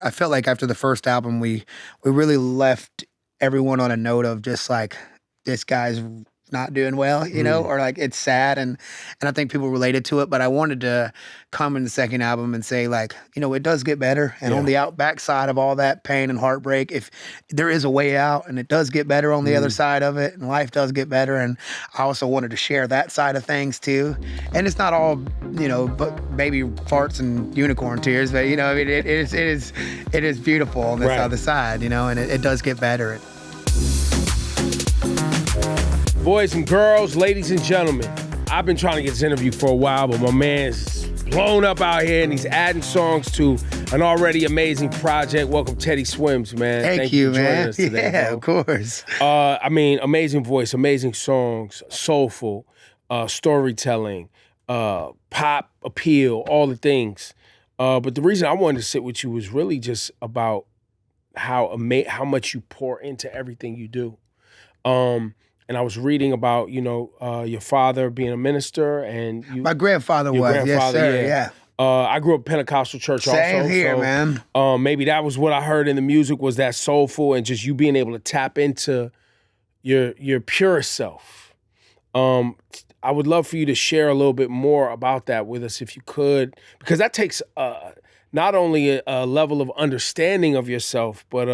I felt like after the first album, we really left everyone on a note of just like this guy's not doing well, or like it's sad, and I think people related to it. But I wanted to come in the second album and say like, it does get better, and on the back side of all that pain and heartbreak, if there is a way out, and it does get better on the other side of it, and life does get better. And I also wanted to share that side of things too. And it's not all, but baby farts and unicorn tears, but it is beautiful on this other side, and it does get better. Boys and girls, ladies and gentlemen, I've been trying to get this interview for a while, but my man's blown up out here and he's adding songs to an already amazing project. Welcome, Teddy Swims, man. Thank you, for joining man. us today, Yeah, bro. of course. Amazing voice, amazing songs, soulful, storytelling, pop appeal, all the things. But the reason I wanted to sit with you was really just about how much you pour into everything you do. And I was reading about, your father being a minister, and my grandfather was. Grandfather, yes, sir. Yeah. I grew up Pentecostal church also. Same here, man. Maybe that was what I heard in the music, was that soulful and just you being able to tap into your purest self. I would love for you to share a little bit more about that with us if you could, because that takes not only a level of understanding of yourself, but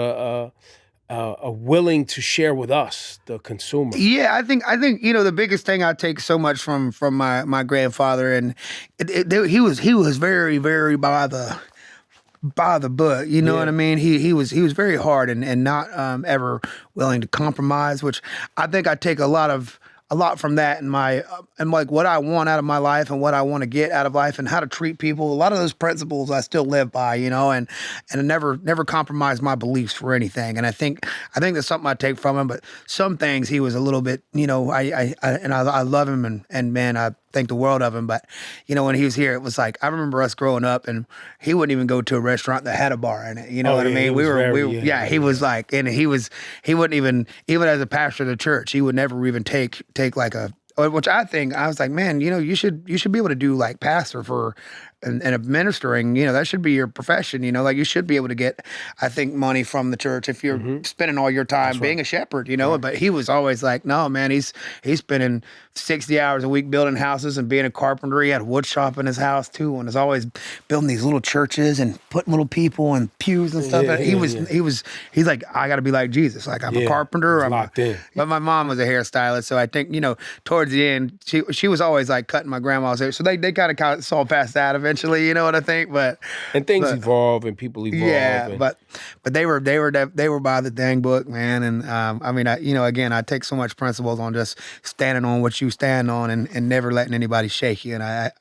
a willing to share with us, the consumer. Yeah, I think the biggest thing I take so much from my grandfather, and he was very, very by the book. You know what I mean? He was very hard and not ever willing to compromise, which I think I take a lot from that in my and like what I want out of my life and what I want to get out of life and how to treat people. A lot of those principles I still live by, and I never compromise my beliefs for anything. And I think that's something I take from him. But some things he was a little bit, I love him and man, I think the world of him. But when he was here, it was like I remember us growing up, and he wouldn't even go to a restaurant that had a bar in it. You know what I mean? He was like, and he wouldn't even as a pastor of the church, he would never even take like which I was like, man, you should be able to do like pastor for and administering, that should be your profession, like you should be able to get, I think, money from the church if you're spending all your time being a shepherd, but he was always like, no, man, he's spending 60 hours a week building houses and being a carpenter. He had a wood shop in his house too, and was always building these little churches and putting little people in pews and stuff. He's like, I got to be like Jesus. Like I'm a carpenter. I'm locked in. But my mom was a hairstylist, so I think, towards the end, she was always like cutting my grandma's hair. So they kind of saw past that eventually, what I think. But things evolve and people evolve. Yeah, but they were by the dang book, man. And again, I take so much principles on just standing on what you stand on and never letting anybody shake you. And I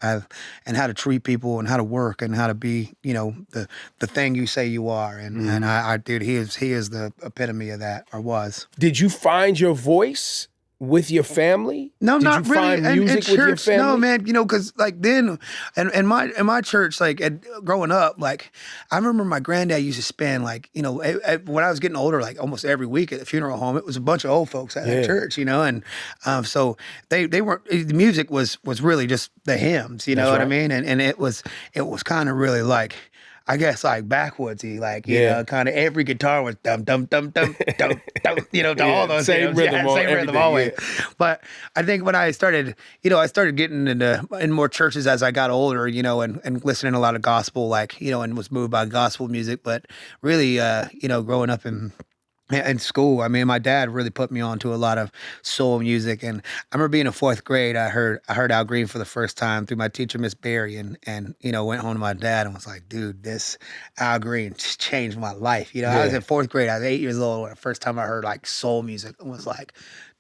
and how to treat people and how to work and how to be, the thing you say you are. And I dude, he is the epitome of that, or was. Did you find your voice with your family? No, not Did you really. find music with your family? No, man. Because like then, and my church, like growing up, like I remember my granddad used to spend like when I was getting older, like almost every week at the funeral home, it was a bunch of old folks at that church, and so they weren't. The music was really just the hymns, you know what I mean, and it was kind of really like, I guess like backwoodsy, like kind of every guitar was dum dum dum dum dum dum, to all those same rhythm, same rhythm always. But I think when I started, I started getting in more churches as I got older, and listening to a lot of gospel, like and was moved by gospel music. But really, growing up in school, I mean, my dad really put me on to a lot of soul music, and I remember being in fourth grade. I heard Al Green for the first time through my teacher, Miss Berry, and went home to my dad and was like, "Dude, this Al Green just changed my life." I was in fourth grade. I was 8 years old when the first time I heard like soul music. It was like,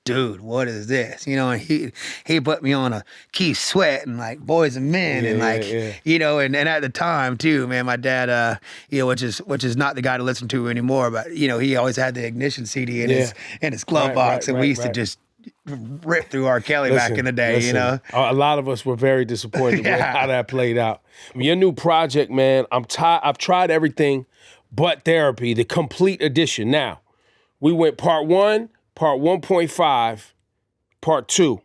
dude, what is this? And he put me on a Keith Sweat and like Boys and Men and and at the time too, man, my dad, which is not the guy to listen to anymore, but he always had the Ignition CD in his glove box, and we used to just rip through R. Kelly back in the day, A lot of us were very disappointed with how that played out. Your new project, man, I've tried everything but Therapy, the complete edition. Now, we went part 1, part 1.5, part 2.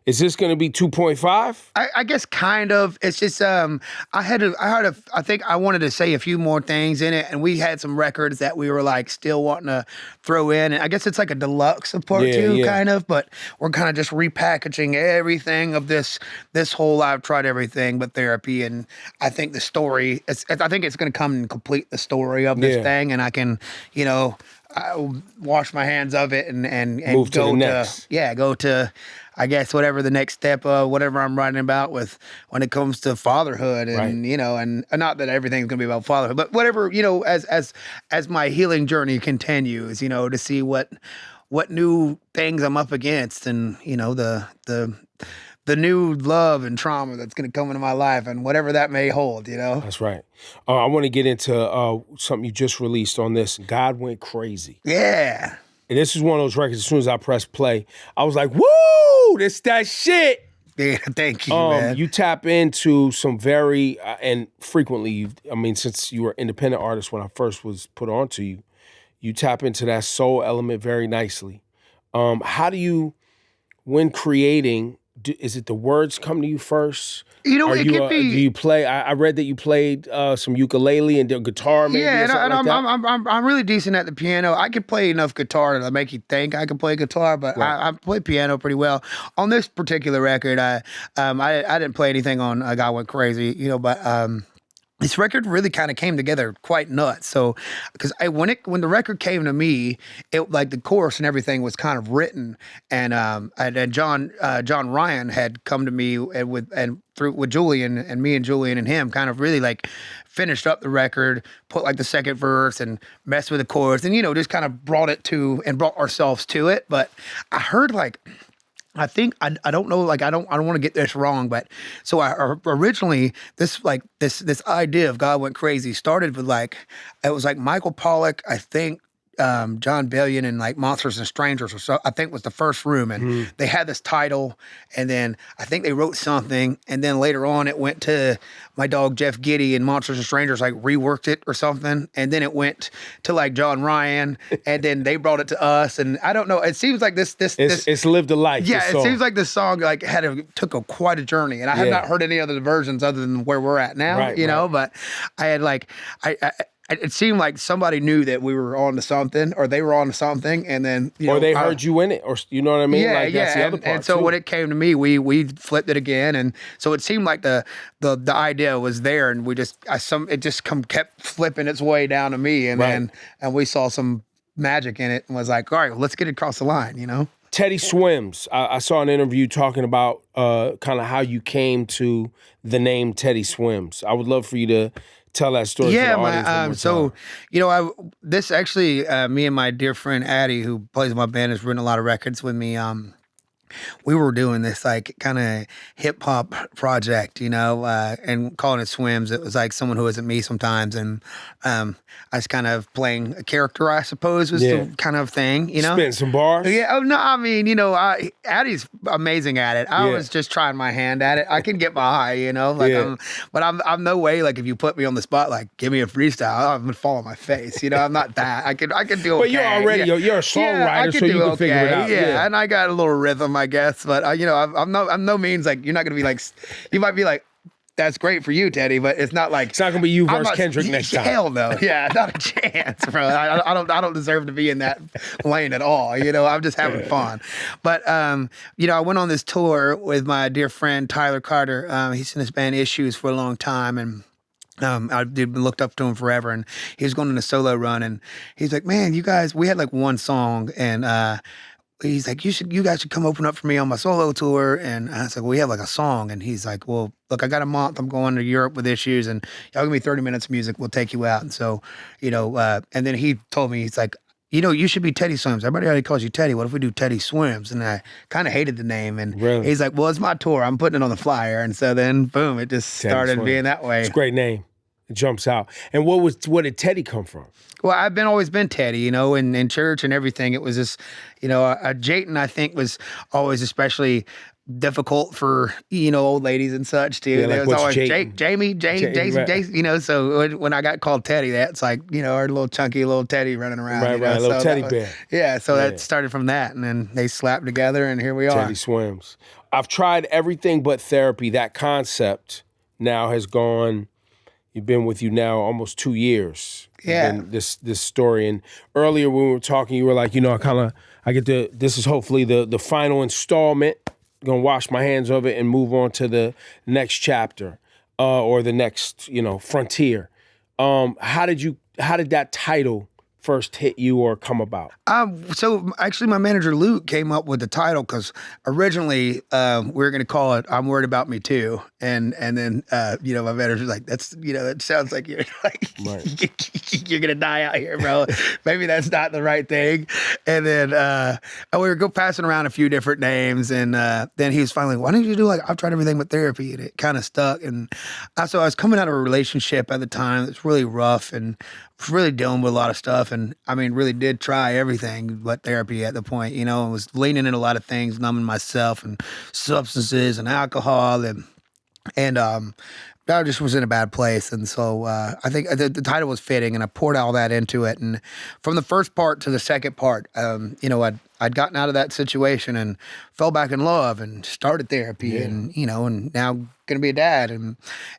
Is this going to be 2.5? I guess kind of. It's just I think I wanted to say a few more things in it, and we had some records that we were like still wanting to throw in, and I guess it's like a deluxe of part two, kind of. But we're kind of just repackaging everything of this whole I've tried everything but therapy, and I think the story. I think it's going to come and complete the story of this thing, and I can, I'll wash my hands of it and move to go the next. go to, I guess, whatever the next step of whatever I'm writing about with when it comes to fatherhood and and not that everything's gonna be about fatherhood, but whatever, as my healing journey continues, to see what new things I'm up against and the new love and trauma that's going to come into my life and whatever that may hold, That's right. I want to get into something you just released on this. God Went Crazy. Yeah. And this is one of those records, as soon as I pressed play, I was like, woo, this that shit. Yeah, thank you, man. You tap into some very, and frequently, since you were an independent artist when I first was put on to you, you tap into that soul element very nicely. How do you, when creating, is it the words come to you first? It could be. Do you play? I read that you played some ukulele and guitar, maybe. Yeah, or something like that. I'm really decent at the piano. I can play enough guitar to make you think I can play guitar, but I play piano pretty well. On this particular record, I didn't play anything on God Went Crazy, but this record really kind of came together quite nuts. So, because when the record came to me, it like the chorus and everything was kind of written, and John Ryan had come to me with Julian and me and Julian and him kind of really like finished up the record, put like the second verse and messed with the chorus, and just kind of brought ourselves to it. But I heard like. I think I don't know, like I don't want to get this wrong, but so I originally this idea of God Went Crazy started with it was like Michael Pollock, I think, John Bellion and like Monsters and Strangers or so, I think was the first room, and they had this title, and then I think they wrote something, and then later on it went to my dog Jeff Giddy and Monsters and Strangers like reworked it or something, and then it went to like John Ryan, and then they brought it to us, and I don't know. It seems like it's lived a life. Yeah, it seems like this song like took quite a journey, and I have not heard any other versions other than where we're at now, But I had it seemed like somebody knew that we were on to something, or they were on to something, and then or they heard you in it, or you know what I mean? Yeah, that's the other part. And so when it came to me, we flipped it again, and so it seemed like the idea was there, and it just kept flipping its way down to me, and then we saw some magic in it, and was like, all right, well, let's get it across the line, Teddy Swims. I saw an interview talking about kind of how you came to the name Teddy Swims. I would love for you to tell that story. Yeah, to the audience one more time. This actually, me and my dear friend Addie, who plays in my band, has written a lot of records with me. We were doing this like kind of hip hop project, and calling it Swims. It was like someone who isn't me sometimes, and I was kind of playing a character, I suppose, was the kind of thing, Spitting some bars. Yeah. Oh no, I mean, Addie's amazing at it. I was just trying my hand at it. I can get by, but I'm no way. Like if you put me on the spot, like give me a freestyle, I'm gonna fall on my face. I'm not that. I can do okay. But you're already you're a songwriter, so you can figure it out. Yeah, and I got a little rhythm, I guess, but I'm no means like you're not gonna be like, you might be like, that's great for you, Teddy, but it's not like it's not gonna be you versus Kendrick next time. Hell no, yeah, not a chance, bro. I don't deserve to be in that lane at all. I'm just having fun. But I went on this tour with my dear friend Tyler Carter. He's in this band Issues for a long time, and I've looked up to him forever, and he was going on a solo run, and he's like, man, you guys, we had like one song, and he's like, you guys should come open up for me on my solo tour. And I was like, well, we have like a song. And he's like, well, look, I got a month. I'm going to Europe with Issues, and y'all give me 30 minutes of music. We'll take you out. And so, and then he told me, he's like, you should be Teddy Swims. Everybody already calls you Teddy. What if we do Teddy Swims? And I kind of hated the name. And he's like, well, it's my tour. I'm putting it on the flyer. And so then, boom, it just started being that way. It's a great name. It jumps out. And where did Teddy come from? Well, I've always been Teddy, in church and everything. It was just, Jayton, I think, was always especially difficult for, old ladies and such, too. Yeah, there like was always Jamie, Jason, so when I got called Teddy, that's like, our little chunky little Teddy running around. Right, little teddy bear. Yeah, so that started from that, and then they slapped together, and here we are. Teddy Swims. I've tried everything but therapy. That concept now has gone. You've been with you now almost 2 years. Yeah. Been this story. And earlier when we were talking, you were like, I get to. This is hopefully the final installment. Gonna wash my hands of it and move on to the next chapter, or the next frontier. How did that title first hit you or come about? So actually my manager Luke came up with the title because originally we were going to call it "I'm Worried About Me Too," and then my manager's like, "That's that sounds like you're like you're going to die out here, bro. Maybe that's not the right thing." And then we were passing around a few different names, and then he was finally, "Why don't you do like I've tried everything but therapy?" And it kind of stuck. And so I was coming out of a relationship at the time that's really rough and really dealing with a lot of stuff, and I mean, really did try everything but therapy at the point, and was leaning in a lot of things, numbing myself and substances and alcohol, and I just was in a bad place. And so I think the title was fitting, and I poured all that into it. And from the first part to the second part, I'd gotten out of that situation and fell back in love and started therapy, and and now going to be a dad.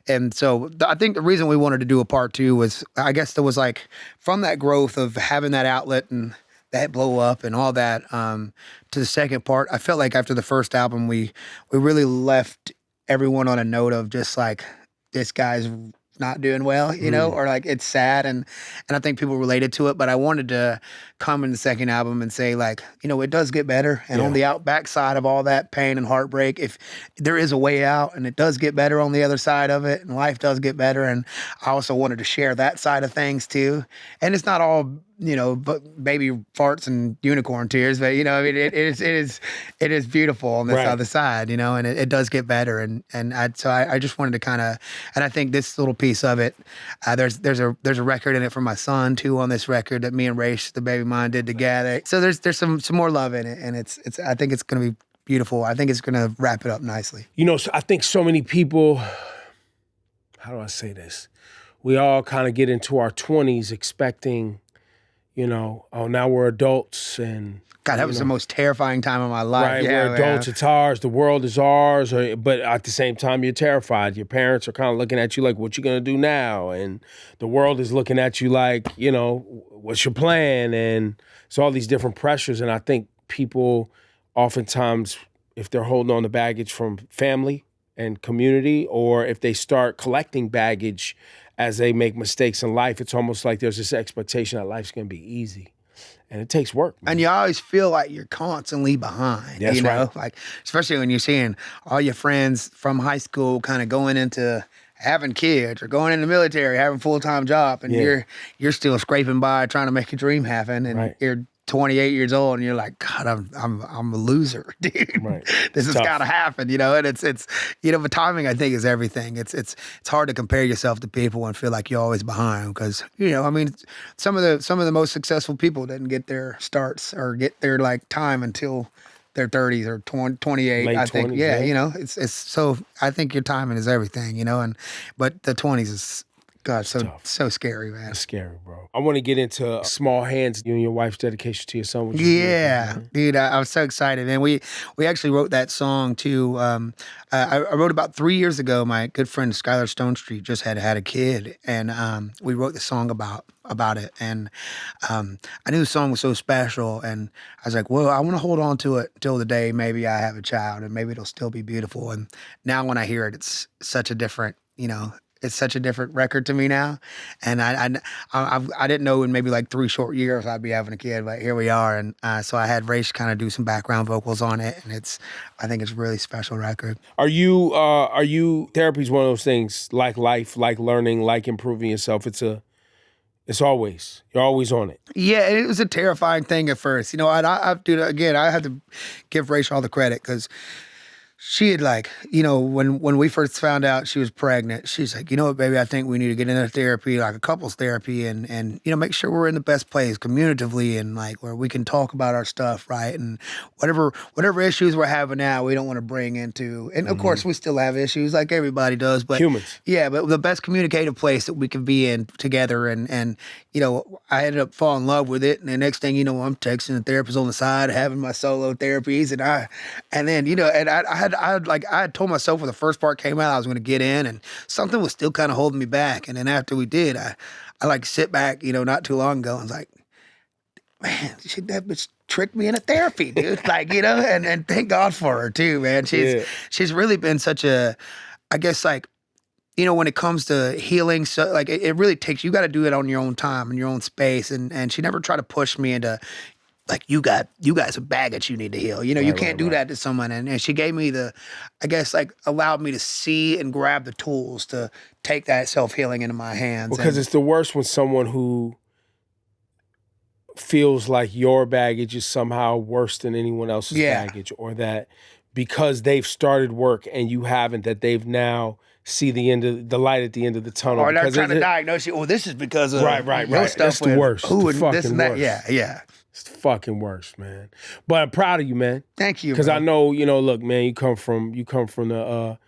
And so I think the reason we wanted to do a part two was, I guess there was like, from that growth of having that outlet and that blow up and all that, to the second part, I felt like after the first album, we really left everyone on a note of just like, this guy's not doing well, or like it's sad, and I think people related to it. But I wanted to come in the second album and say, like, it does get better, and on the back side of all that pain and heartbreak, if there is a way out, and it does get better on the other side of it, and life does get better. And I also wanted to share that side of things too. And it's not all but baby farts and unicorn tears, but it is beautiful on this other side, and it does get better, and I just wanted to kind of, and I think this little piece of it, there's a record in it for my son too on this record that me and Raish, the baby mine, did together. So there's some more love in it, and it's I think it's gonna be beautiful. I think it's gonna wrap it up nicely. So I think so many people, how do I say this? We all kind of get into our 20s expecting, now we're adults, and God, that was the most terrifying time of my life. Right, we're adults, it's ours, the world is ours, but at the same time, you're terrified. Your parents are kind of looking at you like, what you gonna do now? And the world is looking at you like, what's your plan? And it's all these different pressures, and I think people oftentimes, if they're holding on to baggage from family and community, or if they start collecting baggage as they make mistakes in life, it's almost like there's this expectation that life's gonna be easy. And it takes work, man. And you always feel like you're constantly behind, That's right. Like, especially when you're seeing all your friends from high school kind of going into having kids or going in the military, having a full-time job, and you're still scraping by trying to make a dream happen, and you're 28 years old, and you're like, God, I'm a loser, dude. Right. This has got to happen, and it's but timing, I think, is everything. It's hard to compare yourself to people and feel like you're always behind, because some of the most successful people didn't get their starts or get their like time until their 30s or 28. Late I think, 20s, it's so I think your timing is everything, but the 20s is, God, so scary, man. It's scary, bro. I want to get into Small Hands, you and your wife's dedication to your son. Dude, I was so excited. And we actually wrote that song too. I wrote about 3 years ago. My good friend Skylar Stonestreet just had a kid, and we wrote the song about it. And I knew the song was so special, and I was like, well, I want to hold on to it till the day maybe I have a child, and maybe it'll still be beautiful. And now when I hear it, it's such a different, it's such a different record to me now, and I didn't know in maybe like 3 short years I'd be having a kid, but here we are. And so I had Raish kind of do some background vocals on it, and I think it's a really special record. Are you therapy's one of those things, like life, like learning, like improving yourself. It's always, you're always on it. Yeah, it was a terrifying thing at first. Dude, again, I have to give Raish all the credit, because she had when we first found out she was pregnant, she's like, what, baby, I think we need to get into therapy, like a couples therapy, and make sure we're in the best place communitively, and like where we can talk about our stuff, right? And whatever issues we're having now, we don't want to bring into, and of course we still have issues like everybody does, but humans. Yeah, but the best communicative place that we can be in together, and I ended up falling in love with it, and the next thing you know, I'm texting the therapist on the side, having my solo therapies, and then I had I had told myself when the first part came out, I was going to get in, and something was still kind of holding me back. And then after we did, I like sit back, not too long ago, and was like, man, that bitch tricked me into therapy, dude. Like, and thank God for her too, man. She's really been such a, I guess, like, when it comes to healing, so like it really takes, you got to do it on your own time and your own space. And she never tried to push me into, like, you got some baggage you need to heal. You can't do that to someone. And she gave me I guess, like, allowed me to see and grab the tools to take that self-healing into my hands. Because it's the worst when someone who feels like your baggage is somehow worse than anyone else's baggage, or that because they've started work and you haven't, that they've now see the light at the end of the tunnel. Or they're trying to diagnose you. Well, this is because of right. your stuff. That's the worst. Who the and this and that. worst. Yeah. It's the fucking worst, man. But I'm proud of you, man. Thank you. Because I know, look, man, you come from the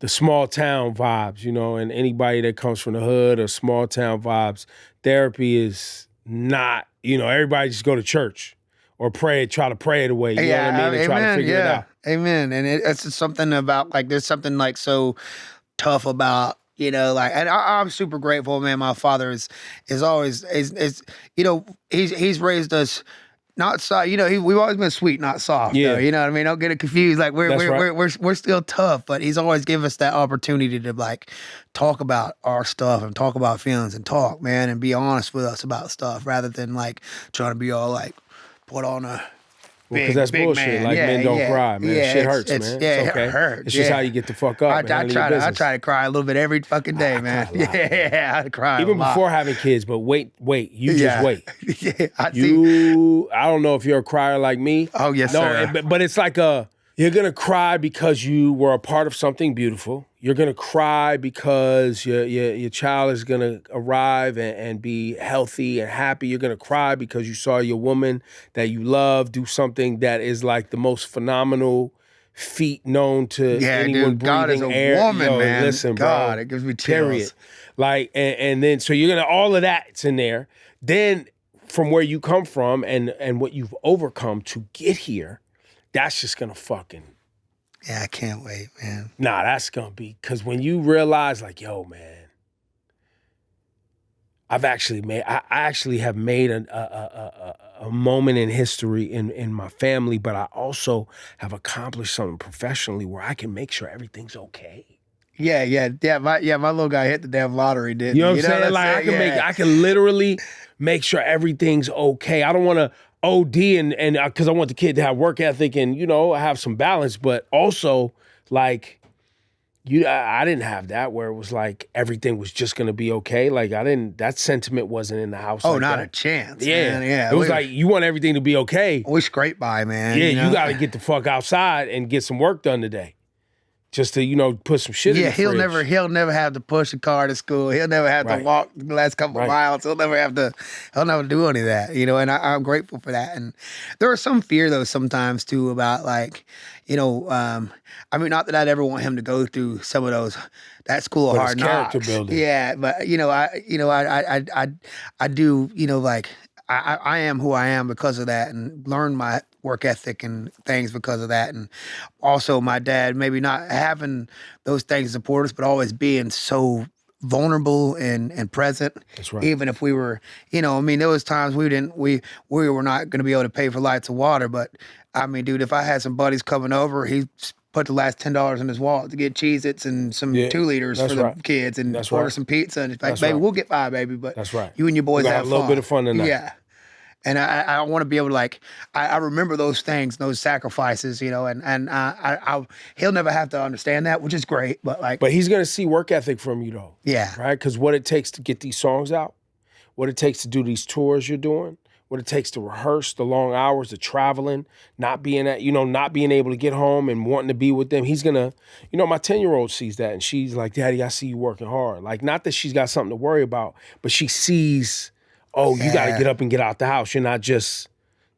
small town vibes, and anybody that comes from the hood or small town vibes, therapy is not, everybody just go to church or try to pray it away. You know what I mean? And try to figure it out. Amen. And it's something about, like, there's something like so tough about, like, and I'm super grateful, man. My father is always he's raised us not soft. We've always been sweet, not soft. Yeah. Though, you know what I mean? Don't get it confused. Like, right. we're still tough, but he's always given us that opportunity to, like, talk about our stuff and talk about feelings and talk, man, and be honest with us about stuff rather than, like, trying to be all, like, put on a because that's big bullshit. man. Like, men don't cry, man. Shit hurts, man. Yeah, okay. It hurts. It's just how you get the fuck up. I try to cry a little bit every fucking day, man. I cry even a lot. before having kids. But wait, you just wait. I don't know if you're a crier like me. Oh yes, sir. But it's like you're gonna cry because you were a part of something beautiful. You're gonna cry because your child is gonna arrive and be healthy and happy. You're gonna cry because you saw your woman that you love do something that is like the most phenomenal feat known to anyone breathing God is a air. woman, man. Listen, God, bro. it gives me chills. Period. Like, and then so you're gonna all of that's in there. Then from where you come from and what you've overcome to get here, that's just gonna fucking. Yeah, I can't wait, man. Nah, that's gonna be, because when you realize, like, yo, man, I actually have made a moment in history in my family, but I also have accomplished something professionally where I can make sure everything's okay. Yeah. My little guy hit the damn lottery, didn't you know he? what I'm saying? Like, I can literally make sure everything's okay. I don't want to OD and because I want the kid to have work ethic and have some balance, but also, like, I didn't have that where it was like everything was just gonna be okay. Like, that sentiment wasn't in the house. Oh, like not that. a chance. Yeah, man. Yeah. It was like you want everything to be okay. We scrape by, man. Yeah, you got to get the fuck outside and get some work done today. Just to, put some shit in the fridge. He'll never have to push a car to school. He'll never have to walk the last couple of miles. He'll never do any of that, and I'm grateful for that. And there is some fear, though, sometimes too, about, like, I mean, not that I'd ever want him to go through some of that school of hard knocks. Character building. Yeah, but I do, like, I am who I am because of that, and learned my work ethic and things because of that. And also my dad, maybe not having those things support us, but always being so vulnerable and present. That's right. Even if we were, there was times we were not going to be able to pay for lights and water. But I mean, dude, if I had some buddies coming over, he put the last $10 in his wallet to get Cheez-Its and some 2 liters for the kids and order some pizza. And it's like, baby, we'll get by, baby. But that's right. You and your boys have a little bit of fun tonight. Yeah. And I want to be able to, like, I remember those things, those sacrifices, and he'll never have to understand that, which is great. But he's going to see work ethic from you, though. Yeah. Right? Because what it takes to get these songs out, what it takes to do these tours you're doing, what it takes to rehearse, the long hours, the traveling, not being able to get home and wanting to be with them. He's going to, my 10-year-old sees that and she's like, Daddy, I see you working hard. Like, not that she's got something to worry about, but she sees, oh, you got to get up and get out the house. You're not just,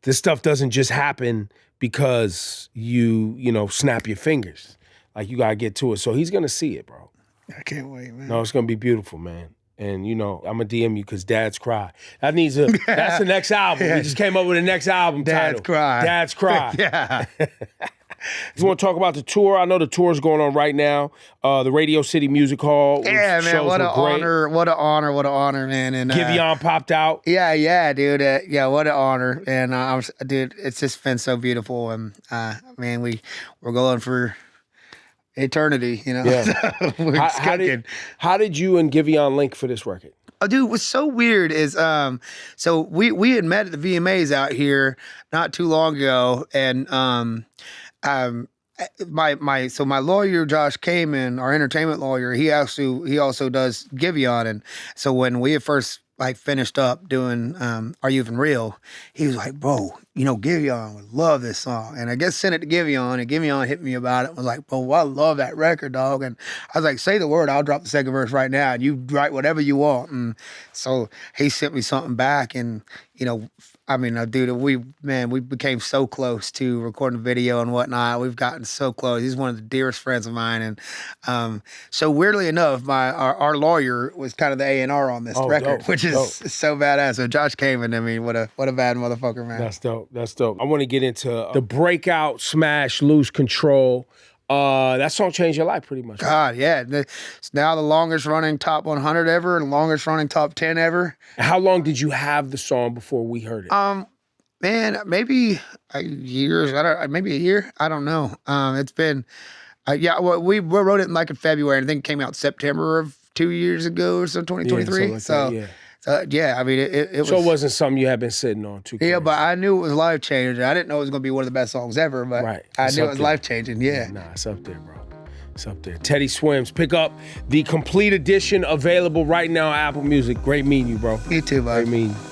this stuff doesn't just happen because you snap your fingers. Like, you got to get to it. So he's going to see it, bro. I can't wait, man. No, it's going to be beautiful, man. And, I'm going to DM you because Dads Cry. That's the next album. We just came up with the next album Dads title. Cry. Dads Cry. Yeah. You want to talk about the tour? I know the tour is going on right now. The Radio City Music Hall. Yeah, man, what an honor, what an honor, man. And Giveon popped out. Yeah, dude. Yeah, what an honor. And dude, it's just been so beautiful. And man, we're going for eternity, you know. Yeah. How did you and Giveon link for this record? Oh, dude, what's so weird is so we had met at the VMAs out here not too long ago, and my lawyer Josh Kamen, our entertainment lawyer, he also does Giveon, and so when we had first like finished up doing Are You Even Real, he was like, bro, you know, Giveon would love this song. And I guess sent it to Giveon, and Giveon hit me about it and was like, bro, I love that record, dog. And I was like, say the word, I'll drop the second verse right now, and you write whatever you want. And so he sent me something back, and you know, I mean, dude, we became so close to recording the video and whatnot. We've gotten so close. He's one of the dearest friends of mine. And so weirdly enough, our lawyer was kind of the A&R on this record, dope, which is so badass. So Josh Kamen, I mean, what a bad motherfucker, man. That's dope. I want to get into the breakout smash, Lose Control. That song changed your life pretty much. God, yeah. It's now the longest running top 100 ever and longest running top 10 ever. How long did you have the song before we heard it? Man, maybe years. Maybe a year. I don't know. It's been, well, we wrote it in February. I think it came out September of 2 years ago or so, 2023. Yeah, I mean, it was. So it wasn't something you had been sitting on too. Yeah, but I knew it was life changing. I didn't know it was going to be one of the best songs ever, but I knew it was life changing. Yeah. Nah, it's up there, bro. It's up there. Teddy Swims. Pick up the complete edition available right now on Apple Music. Great meeting you, bro. You too, bud. Great meeting you.